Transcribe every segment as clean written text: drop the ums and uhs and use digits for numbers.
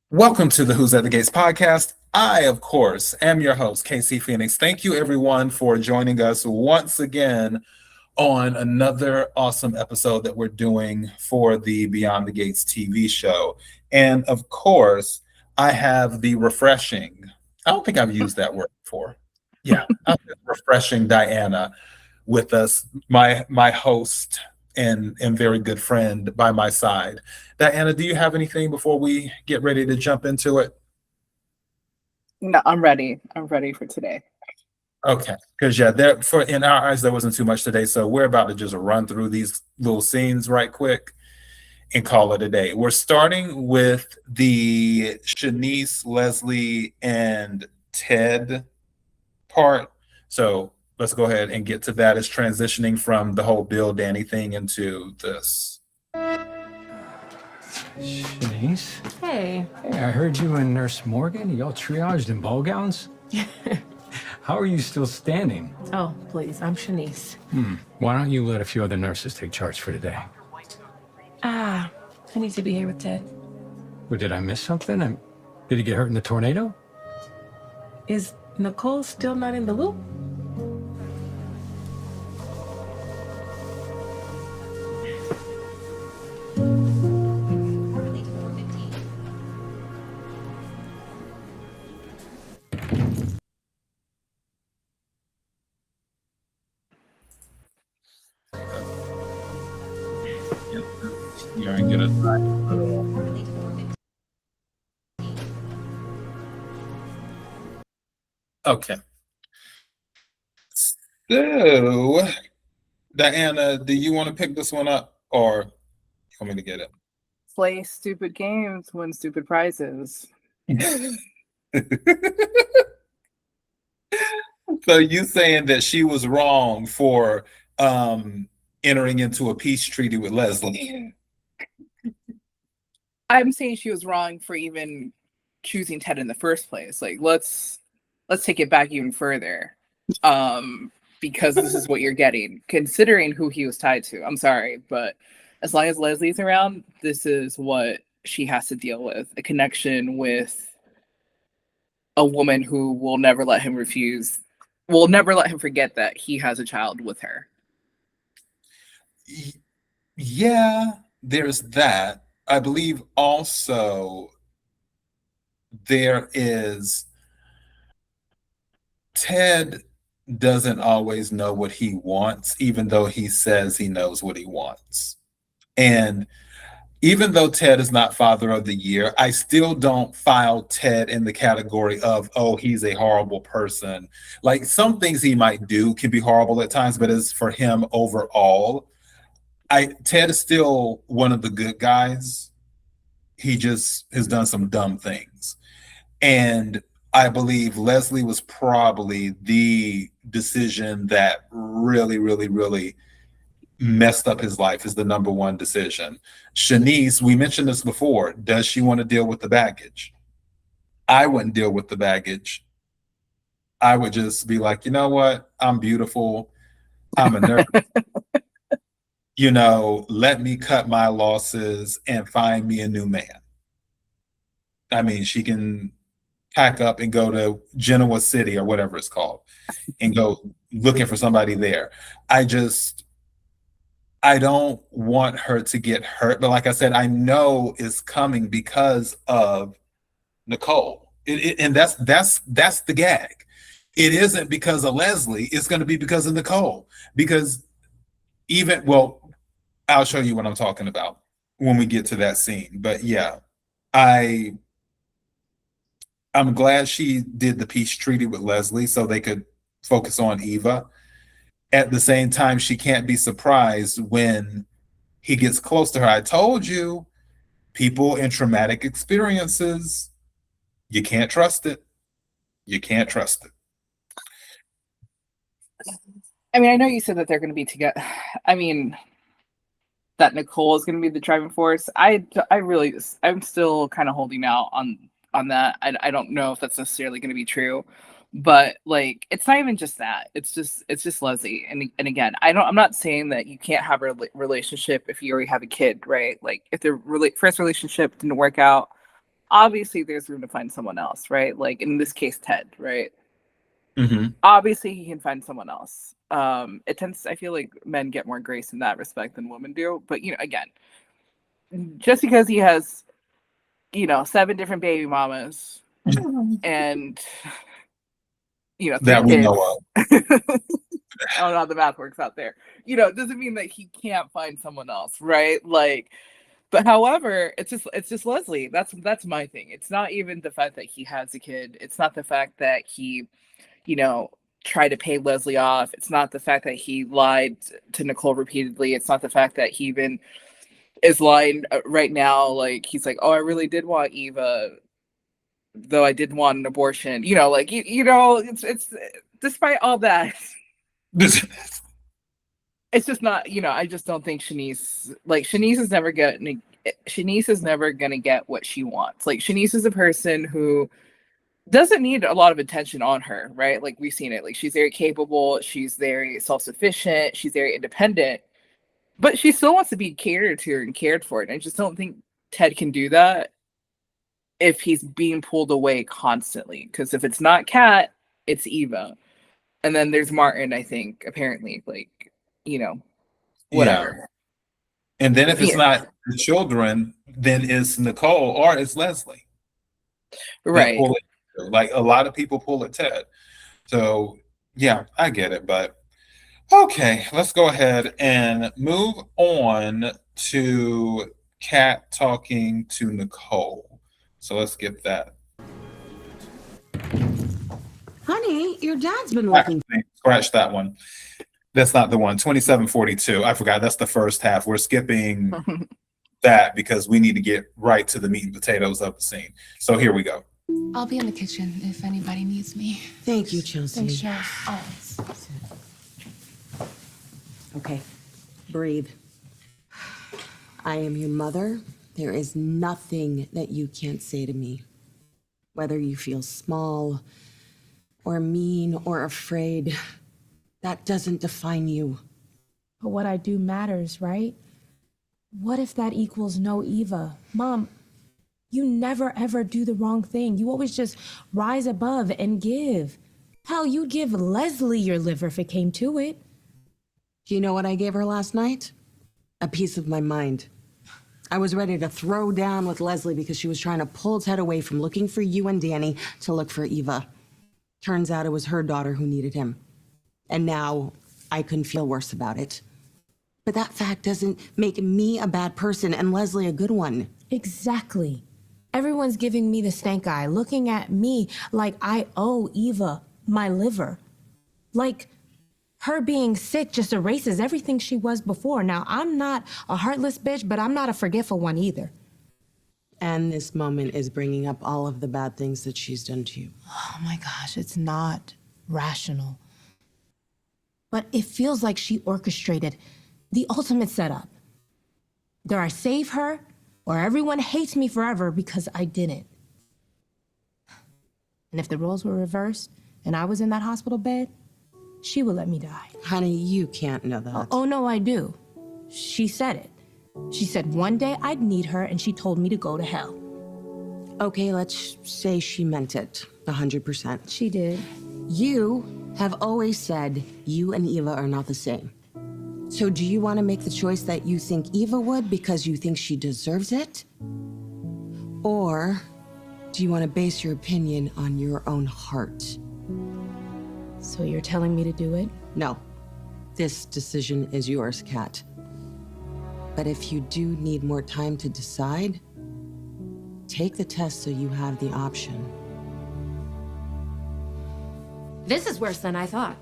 Welcome to the Who's at the Gates podcast. I, of course, am your host, Casey Phoenix. Thank you, everyone, for joining us once again on another awesome episode that we're doing for the Beyond the Gates TV show. And of course, I have the refreshing, I don't think I've used that word before. Yeah, I have the refreshing Diana with us, my host and very good friend by my side. Diana, do you have anything before we get ready to jump into it? No, I'm ready. I'm ready for today. Okay, because yeah, there for in our eyes there wasn't too much today, so we're about to just run through these little scenes right quick and call it a day. We're starting with the Shanice, Leslie, and Ted part. So let's go ahead and get to that. It's transitioning from the whole Bill Danny thing into this. Shanice? Hey. Hey, I heard you and Nurse Morgan, y'all triaged in ball gowns? How are you still standing? Oh, please, I'm Shanice. Why don't you let a few other nurses take charge for today? I need to be here with Ted. Well, did I miss something? Did he get hurt in the tornado? Is Nicole still not in the loop? You're gonna get it. Okay. So, Diana, do you want to pick this one up or you want me to get it? Play stupid games, win stupid prizes. So you saying that she was wrong for entering into a peace treaty with Leslie? I'm saying she was wrong for even choosing Ted in the first place. Like, let's take it back even further. Because this is what you're getting, considering who he was tied to. I'm sorry, but as long as Leslie's around, this is what she has to deal with. A connection with a woman who will never let him forget that he has a child with her. Yeah, there's that. I believe also there is Ted doesn't always know what he wants, even though he says he knows what he wants. And even though Ted is not Father of the Year, I still don't file Ted in the category of, oh, he's a horrible person. Like some things he might do can be horrible at times, but as for him overall, Ted is still one of the good guys. He just has done some dumb things. And I believe Leslie was probably the decision that really, really, really messed up his life, is the number one decision. Shanice, we mentioned this before. Does she want to deal with the baggage? I wouldn't deal with the baggage. I would just be like, you know what? I'm beautiful. I'm a nurse. Let me cut my losses and find me a new man. I mean, she can pack up and go to Genoa City or whatever it's called and go looking for somebody there. I don't want her to get hurt, but like I said, I know it's coming because of Nicole. And that's the gag. It isn't because of Leslie. It's going to be because of Nicole. Because I'll show you what I'm talking about when we get to that scene. But yeah, I'm glad she did the peace treaty with Leslie so they could focus on Eva. At the same time, she can't be surprised when he gets close to her. I told you, people in traumatic experiences, you can't trust it. You can't trust it. I mean, I know you said that they're going to be together. I mean, that Nicole is going to be the driving force. I'm still kind of holding out on that. I don't know if that's necessarily going to be true, but like, it's not even just that. It's just Leslie. And again, I'm not saying that you can't have a relationship if you already have a kid, right? Like if the first relationship didn't work out, obviously there's room to find someone else, right? Like in this case, Ted, right? Mm-hmm. Obviously he can find someone else. I feel like men get more grace in that respect than women do. But again, just because he has, 7 different baby mamas and That 3 we kids. know I don't know how the math works out there. It doesn't mean that he can't find someone else, right? Like, but however, it's just Leslie. That's my thing. It's not even the fact that he has a kid. It's not the fact that he, tried to pay Leslie off. It's not the fact that he lied to Nicole repeatedly. It's not the fact that he even is lying right now. Like he's like, oh, I really did want Eva, though I did want an abortion. It's despite all that. of. It's just not, I just don't think Shanice is never gonna get what she wants. Like Shanice is a person who doesn't need a lot of attention on her, right? Like we've seen it. Like she's very capable, she's very self-sufficient, she's very independent, but she still wants to be catered to and cared for. And I just don't think Ted can do that if he's being pulled away constantly. Because if it's not Kat, it's Eva. And then there's Martin, I think, apparently, like, whatever. Yeah. And then if it's Yeah. not the children, then it's Nicole or it's Leslie. that Right. pull it. Like a lot of people pull at Ted. So yeah, I get it. But okay, let's go ahead and move on to Kat talking to Nicole. So let's get that. Honey, your dad's been looking. Scratch that one. That's not the one. 2742. I forgot. That's the first half. We're skipping that because we need to get right to the meat and potatoes of the scene. So here we go. I'll be in the kitchen if anybody needs me. Thank you, Chelsea. Thanks, Charles. Always. Okay, breathe. I am your mother. There is nothing that you can't say to me. Whether you feel small or mean or afraid, that doesn't define you. But what I do matters, right? What if that equals no Eva? Mom, you never ever do the wrong thing. You always just rise above and give. Hell, you'd give Leslie your liver if it came to it. Do you know what I gave her last night? A piece of my mind. I was ready to throw down with Leslie because she was trying to pull Ted away from looking for you and Dani to look for Eva. Turns out it was her daughter who needed him. And now I couldn't feel worse about it. But that fact doesn't make me a bad person and Leslie a good one. Exactly. Everyone's giving me the stank eye, looking at me like I owe Eva my liver. Like her being sick just erases everything she was before. Now, I'm not a heartless bitch, but I'm not a forgetful one either. And this moment is bringing up all of the bad things that she's done to you. Oh my gosh, it's not rational. But it feels like she orchestrated the ultimate setup. Either I save her, or everyone hates me forever because I didn't. And if the roles were reversed and I was in that hospital bed, she would let me die. Honey, you can't know that. Oh no, I do. She said it. She said one day I'd need her and she told me to go to hell. Okay, let's say she meant it 100%. She did. You have always said you and Eva are not the same. So do you want to make the choice that you think Eva would because you think she deserves it? Or do you want to base your opinion on your own heart? So you're telling me to do it? No. This decision is yours, Kat. But if you do need more time to decide, take the test so you have the option. This is worse than I thought.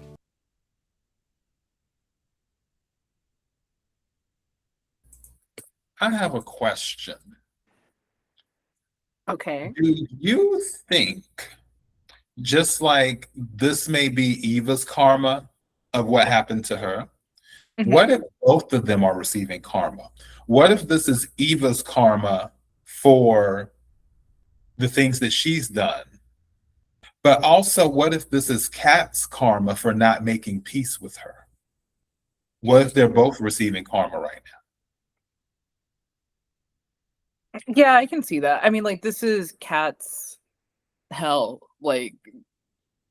I have a question. Okay. Do you think, just like this may be Eva's karma of what happened to her, what if both of them are receiving karma? What if this is Eva's karma for the things that she's done? But also, what if this is Kat's karma for not making peace with her? What if they're both receiving karma right Yeah, I can see that. I mean, like, this is Kat's hell, like,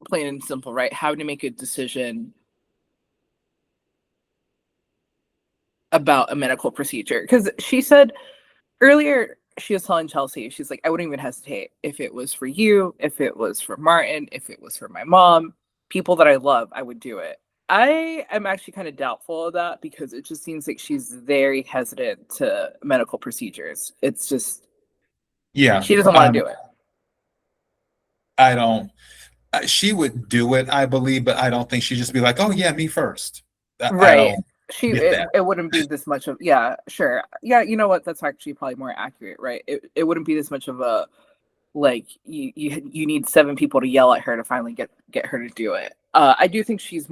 plain and simple, right? Having to make a decision about a medical procedure. Because she said earlier, she was telling Chelsea, she's like, I wouldn't even hesitate if it was for you, if it was for Martin, if it was for my mom, people that I love, I would do it. I am actually kind of doubtful of that because it just seems like she's very hesitant to medical procedures. It's just, Yeah, she doesn't want to do it. I don't. She would do it, I believe, but I don't think she'd just be like, "Oh yeah, me first." I Right. don't She get that. it wouldn't be this much of, yeah, sure. Yeah, you know what? That's actually probably more accurate, right? It wouldn't be this much of a, like, you need seven people to yell at her to finally get her to do it. I do think she'd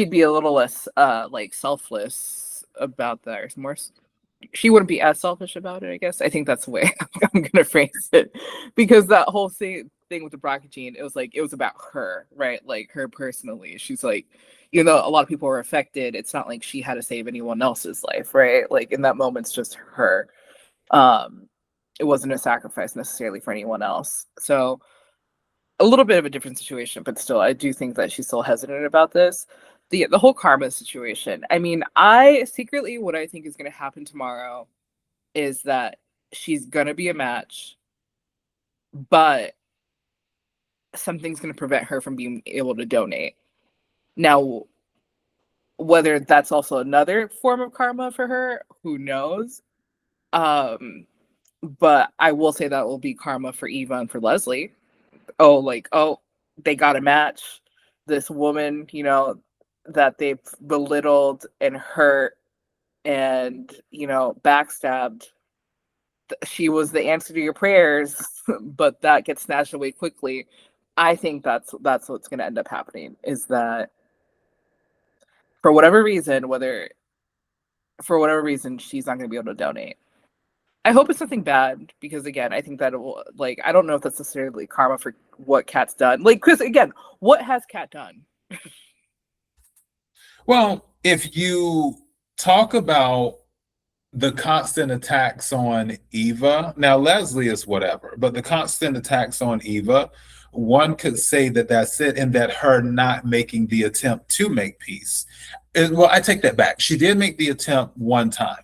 be a little less like selfless about that, or more she wouldn't be as selfish about it, I guess. I think that's the way I'm gonna phrase it. Because that whole thing with the BRCA gene, it was like, it was about her, right? Like, her personally. She's like, even though a lot of people were affected, it's not like she had to save anyone else's life, right? Like, in that moment, it's just her. Um, it wasn't a sacrifice necessarily for anyone else. So a little bit of a different situation, but still, I do think that she's still hesitant about this. The whole karma situation. I mean, I secretly, what I think is going to happen tomorrow is that she's going to be a match, but something's going to prevent her from being able to donate. Now, whether that's also another form of karma for her, who knows? Um, but I will say that will be karma for Eva and for Leslie. Oh, like, oh, they got a match. This woman, that they've belittled and hurt and, backstabbed. She was the answer to your prayers, but that gets snatched away quickly. I think that's what's going to end up happening, is that for whatever reason, she's not going to be able to donate. I hope it's nothing bad, because again, I think that it will, like, I don't know if that's necessarily karma for what Kat's done. Like, because again, what has Kat done? Well, if you talk about the constant attacks on Eva, now Leslie is whatever, but the constant attacks on Eva, one could say that that's it, and that her not making the attempt to make peace. Well, I take that back. She did make the attempt one time.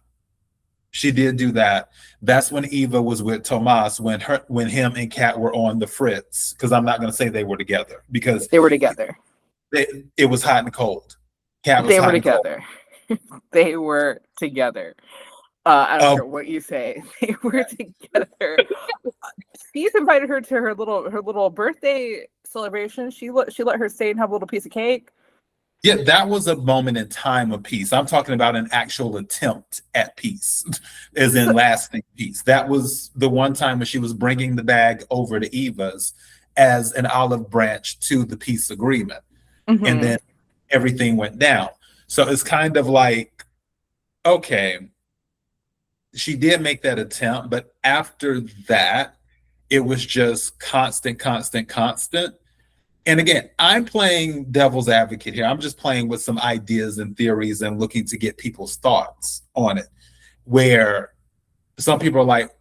She did do that. That's when Eva was with Tomas, when him and Kat were on the Fritz. Because I'm not going to say they were together, because They were together. it was hot and cold. Kat was They were hot and cold. together. They were together. I don't care what you say. They were together. Steve invited her to her little birthday celebration. She let her stay and have a little piece of cake. Yeah, that was a moment in time of peace. I'm talking about an actual attempt at peace, as in lasting peace. That was the one time when she was bringing the bag over to Eva's as an olive branch to the peace agreement. Mm-hmm. And then everything went down. So it's kind of like, okay, she did make that attempt, but after that, it was just constant. And again, I'm playing devil's advocate here. I'm just playing with some ideas and theories and looking to get people's thoughts on it, where some people are like,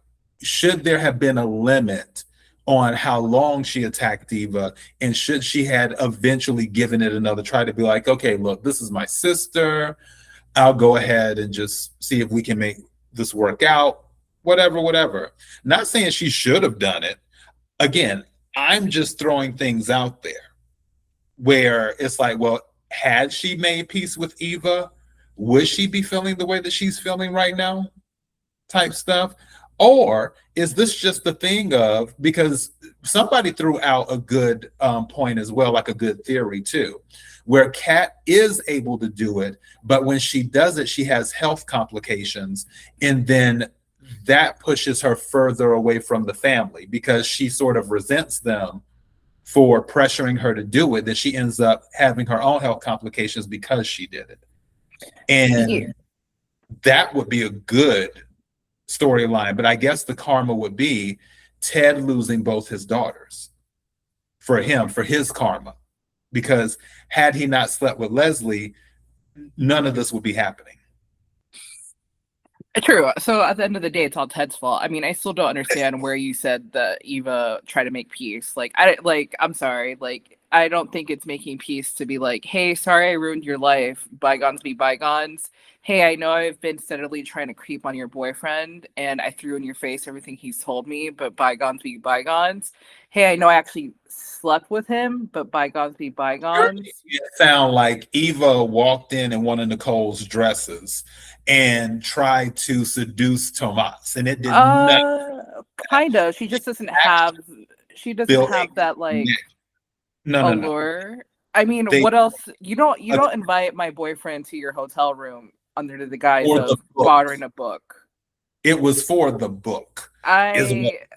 should there have been a limit on how long she attacked Eva, and should she had eventually given it another try to be like, okay, look, this is my sister. I'll go ahead and just see if we can make this work out, whatever. Not saying she should have done it. Again, I'm just throwing things out there where it's like, well, had she made peace with Eva, would she be feeling the way that she's feeling right now? Type stuff. Or is this just the thing of, because somebody threw out a good point as well, like a good theory too, where Kat is able to do it, but when she does it, she has health complications, and then that pushes her further away from the family because she sort of resents them for pressuring her to do it, that she ends up having her own health complications because she did it. And that would be a good storyline, but I guess the karma would be Ted losing both his daughters for his karma, because had he not slept with Leslie, none of this would be happening. True. So at the end of the day, it's all Ted's fault. I mean, I still don't understand where you said that Eva tried to make peace. I'm sorry. Like, I don't think it's making peace to be like, hey, sorry I ruined your life. Bygones be bygones. Hey, I know I've been steadily trying to creep on your boyfriend and I threw in your face everything he's told me, but bygones be bygones. Hey, I know I actually slept with him, but bygones be bygones. It sound like Eva walked in one of Nicole's dresses and tried to seduce Tomas, and it did not Kind of. She just doesn't have. She doesn't build have that like no. allure. I mean, They what else? You don't invite my boyfriend to your hotel room under the guise for the of book. borrowing a book. It was for the book. Is what it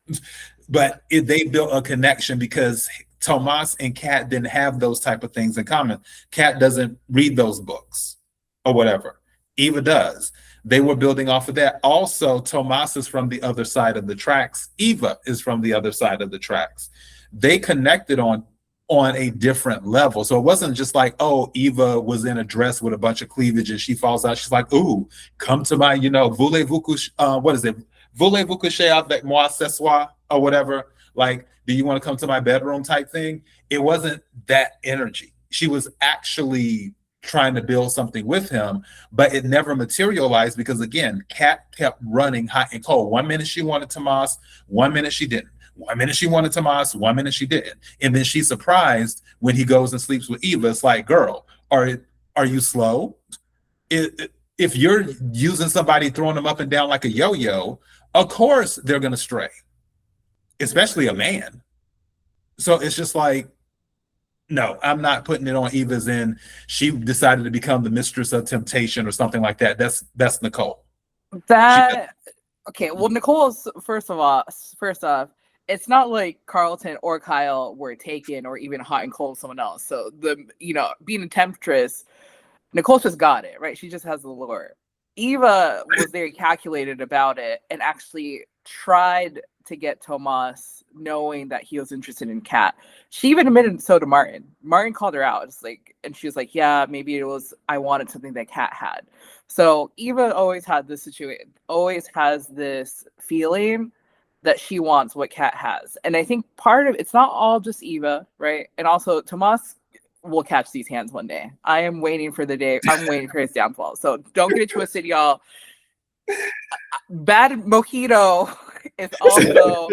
was for. But they built a connection because Tomas and Kat didn't have those type of things in common. Kat doesn't read those books or whatever. Eva does. They were building off of that. Also, Tomas is from the other side of the tracks. Eva is from the other side of the tracks. They connected on a different level. So it wasn't just like, oh, Eva was in a dress with a bunch of cleavage and she falls out. She's like, ooh, come to my, voulez-vous coucher, what is it? Voulez-vous coucher avec moi ce soir or whatever? Like, do you want to come to my bedroom type thing? It wasn't that energy. She was actually trying to build something with him, but it never materialized because, again, Kat kept running hot and cold. 1 minute she wanted Tomas, 1 minute she didn't. 1 minute she wanted Tomas, 1 minute she didn't. And then she's surprised when he goes and sleeps with Eva. It's like, girl, are you slow? If you're using somebody, throwing them up and down like a yo-yo, of course they're going to stray, especially a man. So it's just like, no, I'm not putting it on Eva's end. She decided to become the mistress of temptation or something like that. That's Nicole. Okay. Well, Nicole's first off, it's not like Carlton or Kyle were taken or even hot and cold with someone else. So being a temptress, Nicole just got it, right? She just has the lure. Eva was very calculated about it and actually tried to get Tomas, knowing that he was interested in Kat. She even admitted so to Martin. Martin called her out, and she was like, "Yeah, maybe it was I wanted something that Kat had." So Eva always has this feeling that she wants what Kat has, and I think part of it's not all just Eva, right? And also Tomas will catch these hands one day. I am waiting for the day. I'm waiting for his downfall. So don't get it twisted, y'all. Bad Mojito is also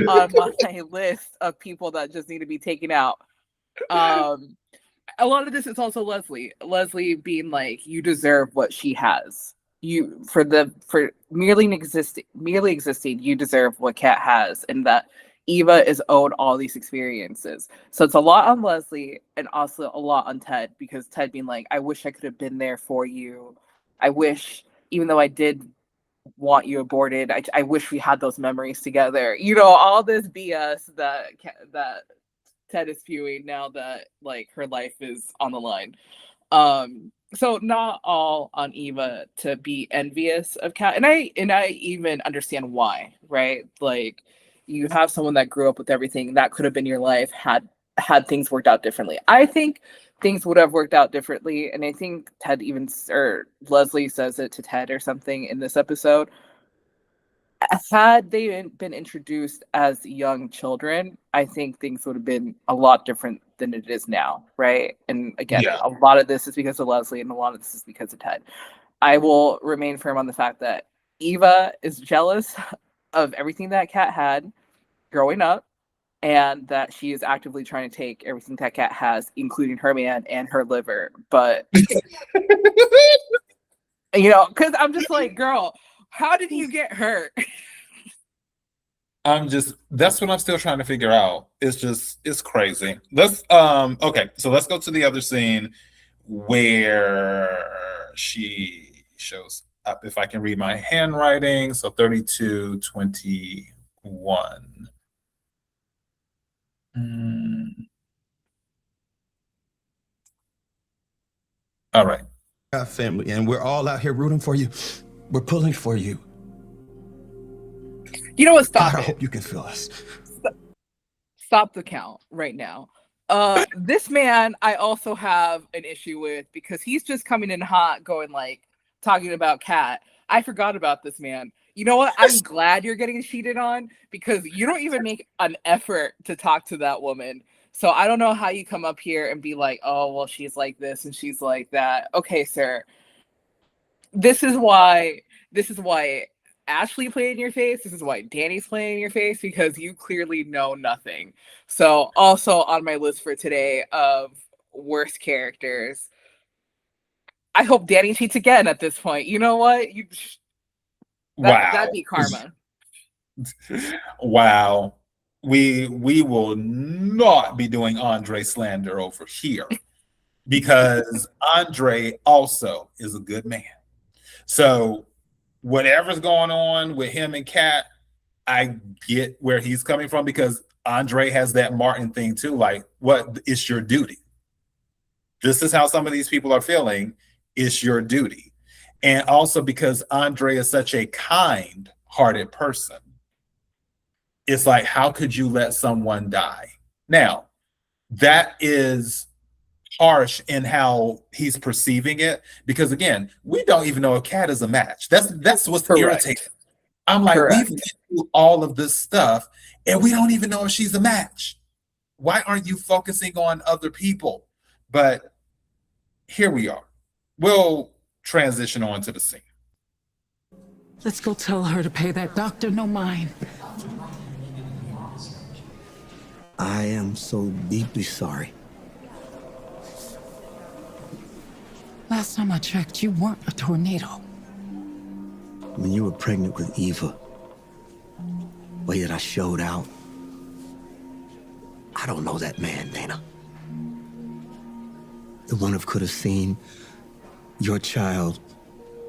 on my list of people that just need to be taken out. A lot of this is also Leslie being like, you deserve what she has. You for merely existing, you deserve what Kat has, and that Eva is owed all these experiences. So it's a lot on Leslie and also a lot on Ted, because Ted being like, I wish I could have been there for you. I wish, even though I did want you aborted, I wish we had those memories together. All this BS that Ted is spewing now that like her life is on the line. So not all on Eva to be envious of Kat, and I even understand why, right? Like, you have someone that grew up with everything that could have been your life had things worked out differently. I think things would have worked out differently, and I think Ted or Leslie says it to Ted or something in this episode. Had they been introduced as young children, I think things would have been a lot different than it is now, right? And again, a lot of this is because of Leslie, and a lot of this is because of Ted. I will remain firm on the fact that Eva is jealous of everything that Kat had growing up, and that she is actively trying to take everything that Kat has, including her man and her liver. But because I'm just like, girl, how did you get hurt? That's what I'm still trying to figure out. It's crazy. Let's okay, so let's go to the other scene where she shows up, if I can read my handwriting. So 32:21. All right. Our family, and we're all out here rooting for you. We're pulling for you. You know what? Stop God, it. I hope you can feel us. Stop the count right now. This man, I also have an issue with, because he's just coming in hot, going like, talking about Kat. I forgot about this man. You know what? I'm glad you're getting cheated on because you don't even make an effort to talk to that woman. So I don't know how you come up here and be like, oh, well, she's like this and she's like that. Okay, sir. This is why Ashley played in your face. This is why Dani's playing in your face, because you clearly know nothing. So also on my list for today of worst characters, I hope Dani cheats again at this point. You know what? Wow. That'd be karma. Wow. We will not be doing Andre slander over here because Andre also is a good man. So whatever's going on with him and Kat, I get where he's coming from because Andre has that Martin thing too. Like, what is your duty? This is how some of these people are feeling. It's your duty. And also because Andre is such a kind-hearted person. It's like, how could you let someone die? Now, that is harsh in how he's perceiving it, because again, we don't even know if Kat is a match. That's what's irritating. I'm like, we've been through all of this stuff and we don't even know if she's a match. Why aren't you focusing on other people? But here we are. We'll transition on to the scene. Let's go tell her to pay that doctor no mind. I am so deeply sorry. Last time I checked, you weren't a tornado. When you were pregnant with Eva, but yet I showed out. I don't know that man, Dana. The one who could have seen your child,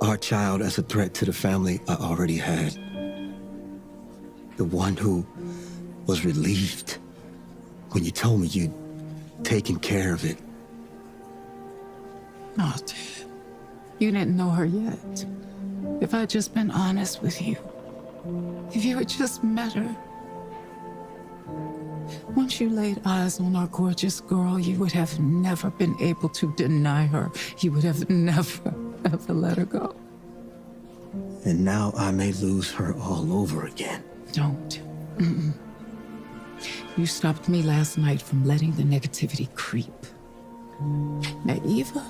our child, as a threat to the family I already had. The one who was relieved when you told me you'd taken care of it. No, Ted. You didn't know her yet. If I'd just been honest with you, if you had just met her, once you laid eyes on our gorgeous girl, you would have never been able to deny her. You would have never, ever let her go. And now I may lose her all over again. Don't. Mm-mm. You stopped me last night from letting the negativity creep. Now, Eva,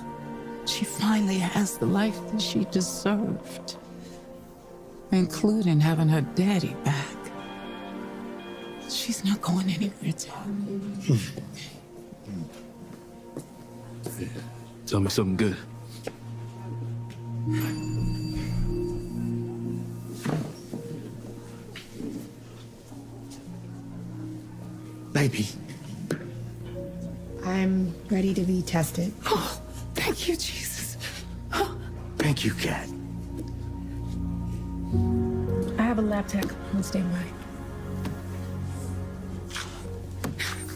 she finally has the life that she deserved, including having her daddy back. She's not going anywhere, Dad. Tell me something good. Baby. I'm ready to be tested. Oh, thank you, Jesus. Thank you, Kat. I have a lab tech on standby.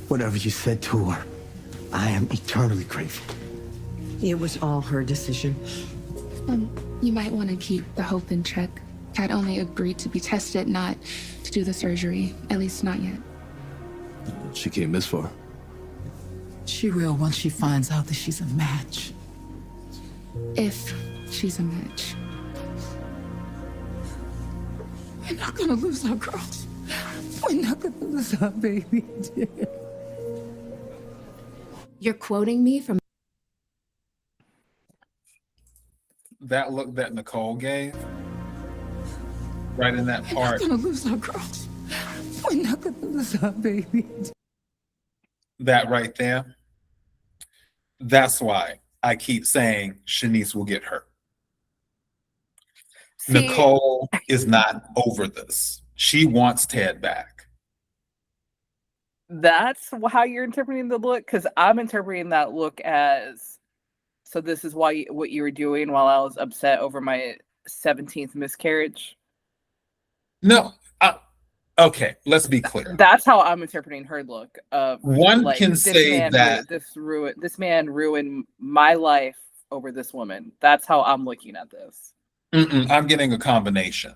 Whatever you said to her, I am eternally grateful. It was all her decision. You might want to keep the hope in check. Kat only agreed to be tested, not to do the surgery. At least not yet. She can't miss far. She will once she finds out that she's a match. If she's a match. We're not gonna lose our girls. We're not gonna lose our baby. You're quoting me from That look that Nicole gave, right in that We're part. not gonna lose our girls. We're not gonna lose our baby. That right there. That's why I keep saying Shanice will get hurt. See, Nicole is not over this. She wants Ted back. that's how you're interpreting the look, because I'm interpreting that look as, so this is why what you were doing while I was upset over my 17th miscarriage. No. Okay, let's be clear. That's how I'm interpreting her look. Of One like, can say that this man ruined my life over this woman. That's how I'm looking at this. I'm getting a combination.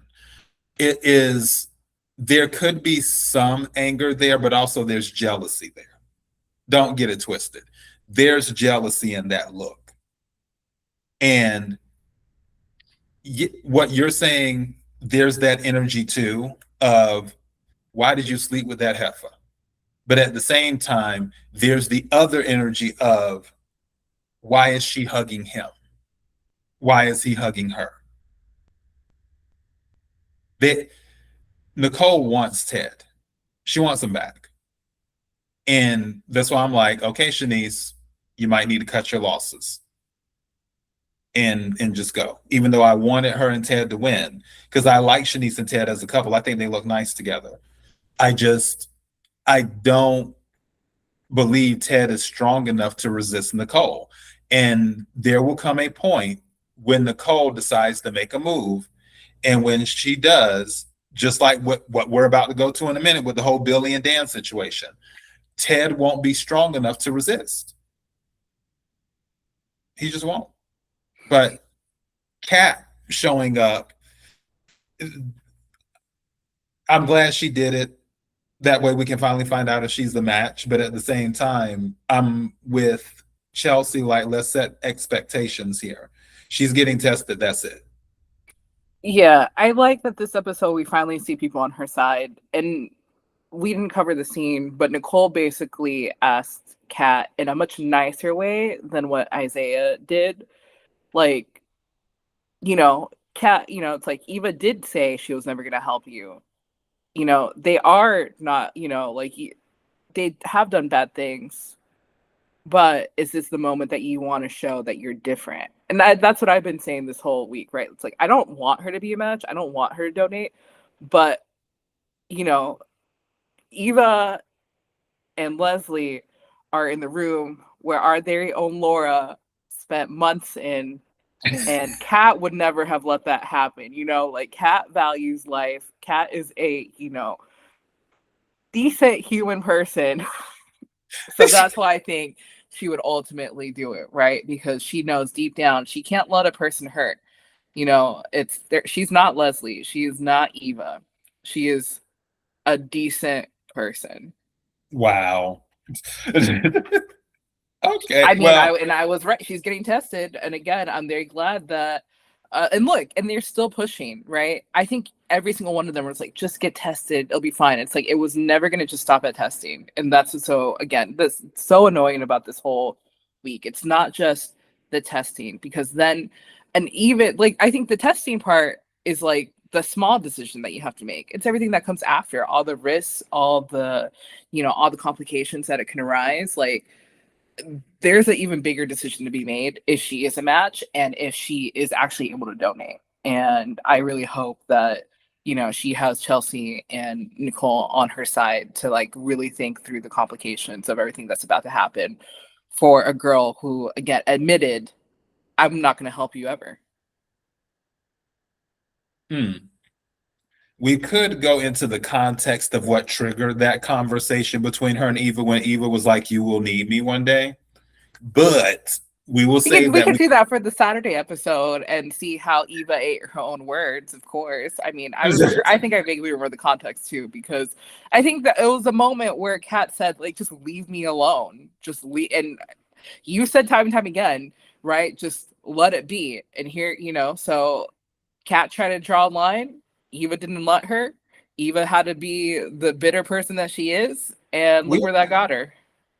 It is, there could be some anger there, but also there's jealousy there. Don't get it twisted. There's jealousy in that look. And what you're saying, there's that energy too of why did you sleep with that heifer? But at the same time, there's the other energy of why is she hugging him? Why is he hugging her? Nicole wants Ted. She wants him back. And that's why I'm like, okay, Shanice, you might need to cut your losses and just go. Even though I wanted her and Ted to win, because I like Shanice and Ted as a couple. I think they look nice together. I don't believe Ted is strong enough to resist Nicole. And there will come a point when Nicole decides to make a move. And when she does, just like what we're about to go to in a minute with the whole Billy and Dan situation, Ted won't be strong enough to resist. He just won't. But Kat showing up, I'm glad she did it. That way we can finally find out if she's the match. But at the same time, I'm with Chelsea, like, let's set expectations here. She's getting tested. That's it. Yeah, I like that this episode we finally see people on her side. And we didn't cover the scene, but Nicole basically asked Kat in a much nicer way than what Isaiah did. Like, Kat, it's like Eva did say she was never going to help you. They are not, they have done bad things, but is this the moment that you want to show that you're different? And that's what I've been saying this whole week, right? It's like, I don't want her to be a match. I don't want her to donate, but, Eva and Leslie are in the room where our very own Laura spent months in, and Kat would never have let that happen. Kat values life. Kat is a, decent human person. So that's why I think she would ultimately do it, right? Because she knows deep down she can't let a person hurt. It's there. She's not Leslie. She is not Eva. She is a decent person. Wow. Okay. I mean, I was right. She's getting tested, and again, I'm very glad that. And look, and they're still pushing, right? I think every single one of them was like, just get tested, it'll be fine. It's like it was never going to just stop at testing, and that's that's so annoying about this whole week. It's not just the testing, because then, and even I think the testing part is like the small decision that you have to make. It's everything that comes after, all the risks, all the all the complications that it can arise. There's an even bigger decision to be made if she is a match and if she is actually able to donate. And I really hope that, she has Chelsea and Nicole on her side to really think through the complications of everything that's about to happen for a girl who, again, admitted, I'm not going to help you ever. We could go into the context of what triggered that conversation between her and Eva when Eva was like, you will need me one day. But we will say we could do that for the Saturday episode and see how Eva ate her own words, of course. I mean, I think I vaguely remember the context too, because I think that it was a moment where Kat said, just leave me alone. Just leave. And you said time and time again, right? Just let it be. And here, so Kat tried to draw a line. Eva didn't let her. Eva had to be the bitter person that she is. And look where that got her.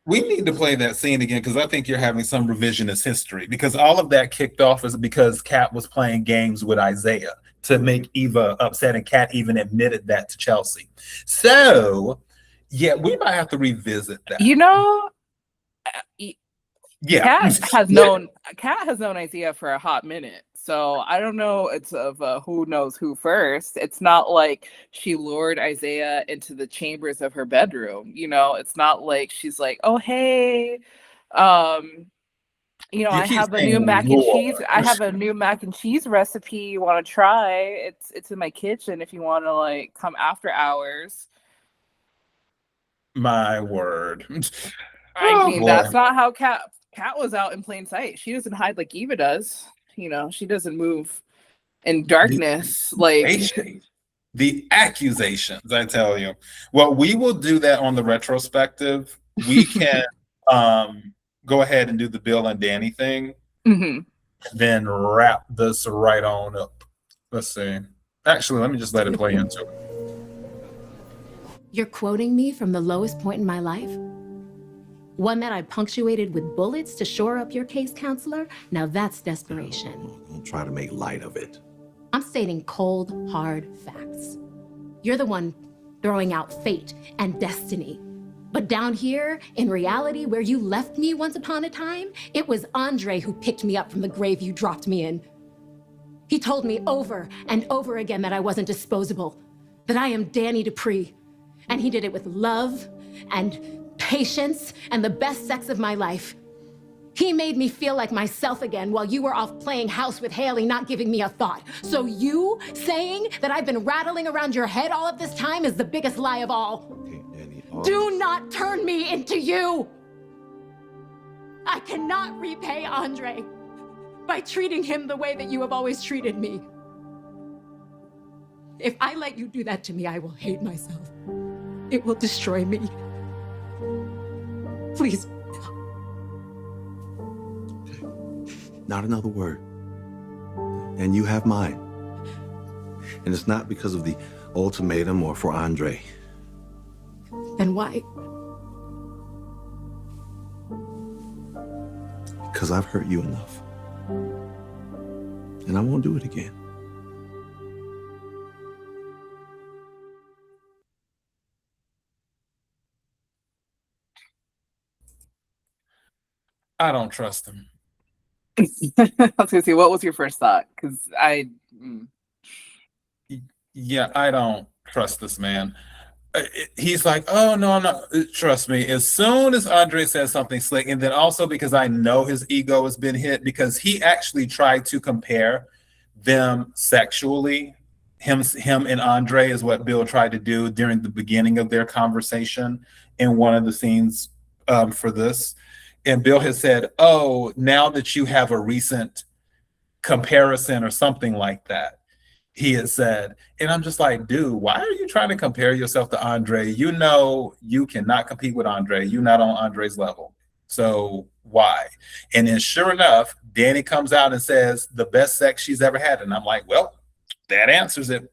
We need to play that scene again, because I think you're having some revisionist history, because all of that kicked off is because Kat was playing games with Isaiah to make Eva upset, and Kat even admitted that to Chelsea. So, yeah, we might have to revisit that. Yeah. Kat has known Isaiah for a hot minute. So I don't know. It's of who knows who first. It's not like she lured Isaiah into the chambers of her bedroom. It's not like she's like, oh, hey, I have a new mac and cheese. I have a new mac and cheese recipe you want to try. It's in my kitchen if you want to come after hours. My word. I mean, that's not how Kat was out in plain sight. She doesn't hide like Eva does. She doesn't move in darkness. The accusations, I tell you. Well, we will do that on the retrospective. We can go ahead and do the Bill and Danny thing, then wrap this right on up. Let's see. Actually, let me just let it play into it. You're quoting me from the lowest point in my life? One that I punctuated with bullets to shore up your case, counselor? Now that's desperation. Don't try to make light of it. I'm stating cold, hard facts. You're the one throwing out fate and destiny. But down here, in reality, where you left me once upon a time, it was Andre who picked me up from the grave you dropped me in. He told me over and over again that I wasn't disposable, that I am Dani Dupree. And he did it with love and patience and the best sex of my life. He made me feel like myself again while you were off playing house with Haley, not giving me a thought. So you saying that I've been rattling around your head all of this time is the biggest lie of all. Okay, Dani. Do not turn me into you. I cannot repay Andre by treating him the way that you have always treated me. If I let you do that to me, I will hate myself. It will destroy me. Please. Not another word. And you have mine. And it's not because of the ultimatum or for Andre. Then why? Because I've hurt you enough. And I won't do it again. I don't trust him. I was gonna say, what was your first thought? Because Yeah, I don't trust this man. He's like, oh no, I'm not. Trust me. As soon as Andre says something slick, and then also because I know his ego has been hit, because he actually tried to compare them sexually. Him and Andre is what Bill tried to do during the beginning of their conversation in one of the scenes for this. And Bill has said, oh, now that you have a recent comparison or something like that, he had said. And I'm just like, dude, why are you trying to compare yourself to Andre? You know you cannot compete with Andre. You're not on Andre's level. So why? And then sure enough, Dani comes out and says the best sex she's ever had. And I'm like, well, that answers it.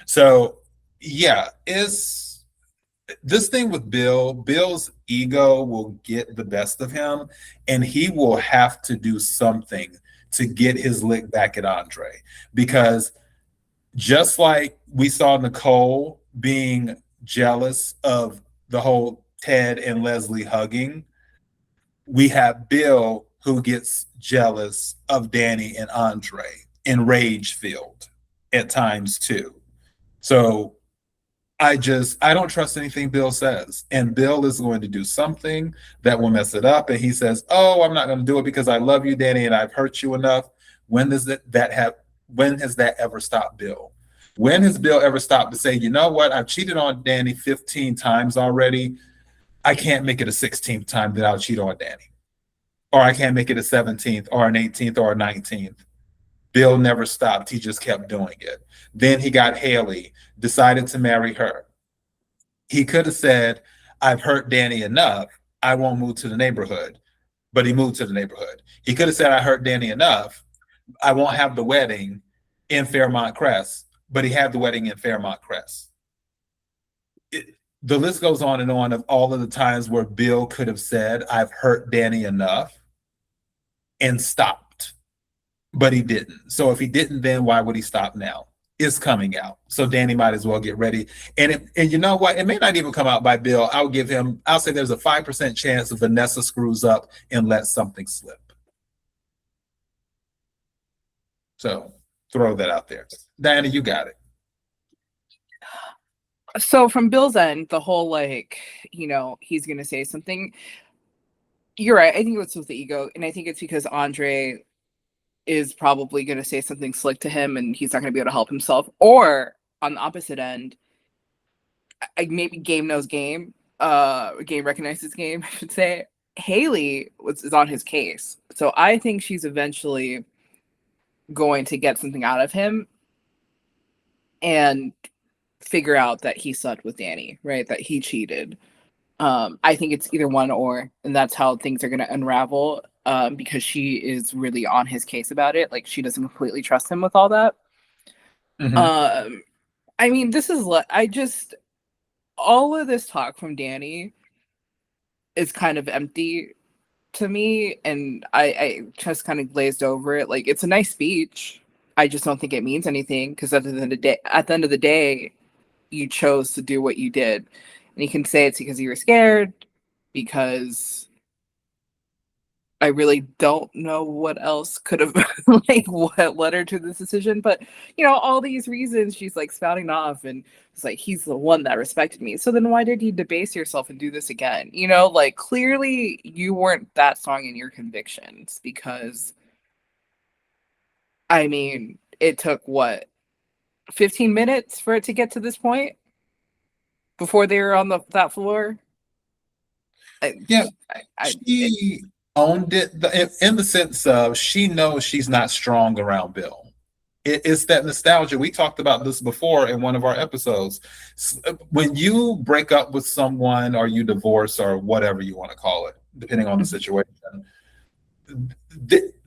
So yeah, it's this thing with Bill. Bill's ego will get the best of him, and he will have to do something to get his lick back at Andre, because just like we saw Nicole being jealous of the whole Ted and Leslie hugging, we have Bill who gets jealous of Dani and Andre, and rage filled at times too. So I don't trust anything Bill says, and Bill is going to do something that will mess it up. And he says, oh, I'm not going to do it because I love you, Dani, and I've hurt you enough. When has that ever stopped Bill? When has Bill ever stopped to say, you know what? I've cheated on Dani 15 times already. I can't make it a 16th time that I'll cheat on Dani. Or I can't make it a 17th or an 18th or a 19th. Bill never stopped. He just kept doing it. Then he got Haley, decided to marry her. He could have said, I've hurt Dani enough. I won't move to the neighborhood. But he moved to the neighborhood. He could have said, I hurt Dani enough. I won't have the wedding in Fairmont Crest. But he had the wedding in Fairmont Crest. The list goes on and on of all of the times where Bill could have said, I've hurt Dani enough, and stopped. But he didn't. So if he didn't, then why would he stop now? It's coming out. So Dani might as well get ready. And you know what? It may not even come out by Bill. I'll say there's a 5% chance that Vanessa screws up and lets something slip. So throw that out there. Dani, you got it. So from Bill's end, the whole he's gonna say something. You're right. I think it's with the ego, and I think it's because Andre is probably gonna say something slick to him, and he's not gonna be able to help himself. Or on the opposite end, maybe game knows game. Game recognizes game, I should say. Haley is on his case, so I think she's eventually going to get something out of him and figure out that he slept with Dani, right? That he cheated. I think it's either one or, and that's how things are going to unravel, because she is really on his case about it. Like, she doesn't completely trust him with all that. I mean, this is all of this talk from Dani is kind of empty to me, and I just kind of glazed over it. Like, it's a nice speech. I just don't think it means anything, because at the end of the day, you chose to do what you did. And you can say it's because you were scared, because I really don't know what else could have like what led her to this decision. But all these reasons she's like spouting off, and it's like, he's the one that respected me. So then why did you debase yourself and do this again? Like, clearly you weren't that strong in your convictions, because I mean, it took what, 15 minutes for it to get to this point before they were on that floor. She owned it in the sense of she knows she's not strong around Bill. It's that nostalgia. We talked about this before in one of our episodes. When you break up with someone, or you divorce, or whatever you want to call it, depending on the situation,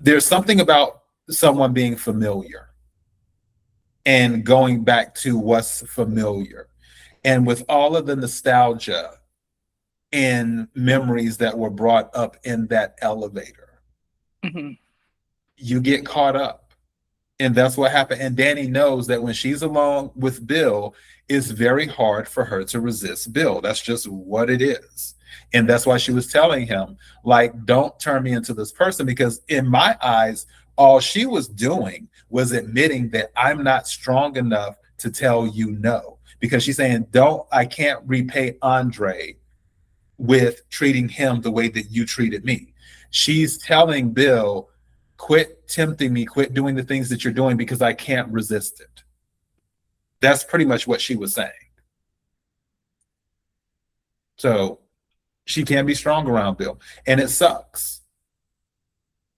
there's something about someone being familiar and going back to what's familiar. And with all of the nostalgia and memories that were brought up in that elevator, you get caught up. And that's what happened. And Dani knows that when she's alone with Bill, it's very hard for her to resist Bill. That's just what it is. And that's why she was telling him, like, don't turn me into this person, because in my eyes, all she was doing was admitting that I'm not strong enough to tell you no. Because she's saying, I can't repay Andre with treating him the way that you treated me. She's telling Bill, quit tempting me, quit doing the things that you're doing, because I can't resist it. That's pretty much what she was saying. So she can be strong around Bill. And it sucks,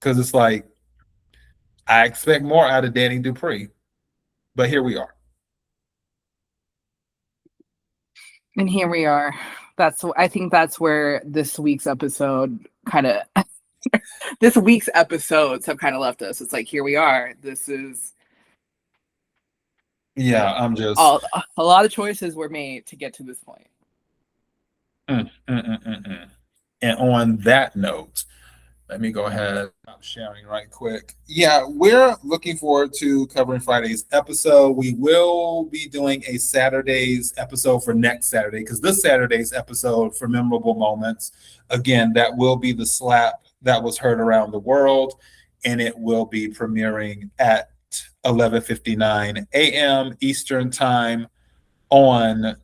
because it's like, I expect more out of Dani Dupree, but here we are. And here we are. I think that's where this week's episode this week's episodes have kind of left us. It's like, here we are. This is I'm just a lot of choices were made to get to this point. And on that note, let me go ahead. I'm sharing right quick. We're looking forward to covering Friday's episode. We will be doing a Saturday's episode for next Saturday, because this Saturday's episode for Memorable Moments, again, that will be the slap that was heard around the world, and it will be premiering at 11:59 a.m. Eastern Time on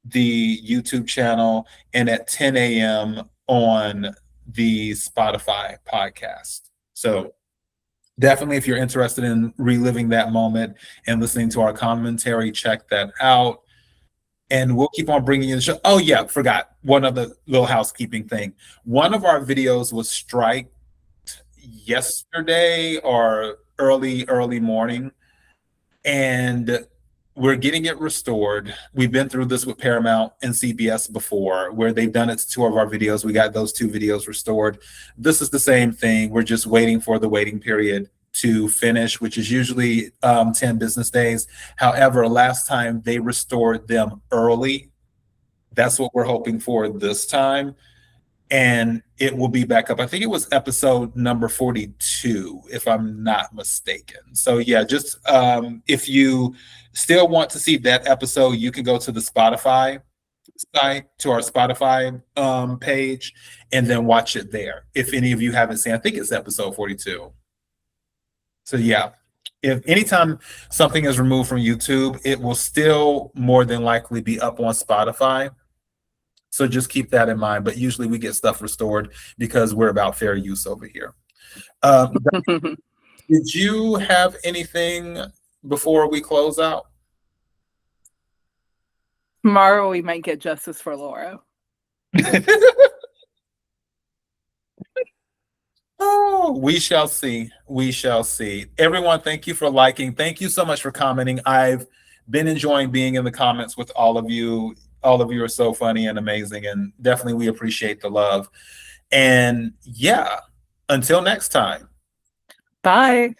the YouTube channel, and at 10 a.m. on the Spotify podcast. So definitely, if you're interested in reliving that moment and listening to our commentary, check that out. And we'll keep on bringing you the show. Oh yeah, forgot one other little housekeeping thing. One of our videos was striked yesterday or early morning, and we're getting it restored. We've been through this with Paramount and CBS before, where they've done it to 2 of our videos. We got those 2 videos restored. This is the same thing. We're just waiting for the waiting period to finish, which is usually 10 business days. However, last time they restored them early. That's what we're hoping for this time. And it will be back up. I think it was episode number 42, if I'm not mistaken. So just if you still want to see that episode, you can go to the Spotify site, to our Spotify page, and then watch it there. If any of you haven't seen, I think it's episode 42. So if anytime something is removed from YouTube, it will still more than likely be up on Spotify. So just keep that in mind. But usually we get stuff restored because we're about fair use over here. Did you have anything before we close out? Tomorrow we might get justice for Laura. Oh, we shall see. We shall see. Everyone, thank you for liking. Thank you so much for commenting. I've been enjoying being in the comments with all of you. All of you are so funny and amazing, and definitely we appreciate the love. And until next time. Bye.